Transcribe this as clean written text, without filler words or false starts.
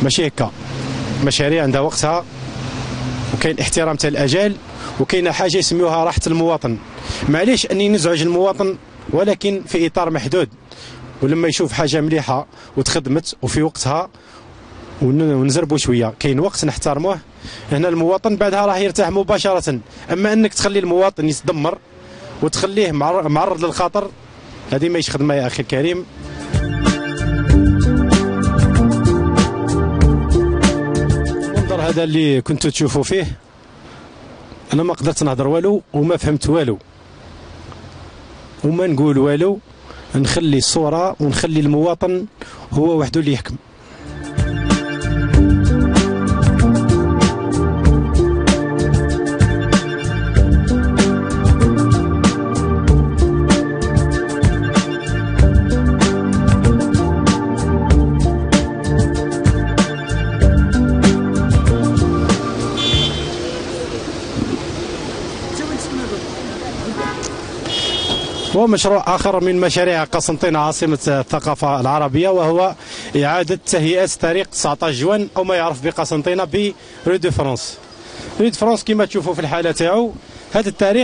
ماشي هكا. مشاريع عندها وقتها، وكاين احترام تاع الاجال، وكاينه حاجه يسميوها راحه المواطن. معليش اني نزعج المواطن، ولكن في اطار محدود، ولما يشوف حاجه مليحه وتخدمت وفي وقتها ونزربوا شويه، كاين وقت نحترموه. هنا المواطن بعدها راه يرتاح مباشره. اما انك تخلي المواطن يتدمر وتخليه معرض للخطر، هذه ماهيش خدمه يا اخي الكريم. المنظر هذا اللي كنتوا تشوفوا فيه، انا ما قدرت نهضر والو وما فهمت والو وما نقول والو. نخلي الصوره ونخلي المواطن هو وحده اللي يحكم. ومشروع آخر من مشاريع قسنطينة عاصمة الثقافة العربية، وهو إعادة تهيئة طريق 19 جوان أو ما يعرف بقسنطينة برو دو فرانس. رو دو فرانس كما تشوفوا في الحالة تاعو، هذا الطريق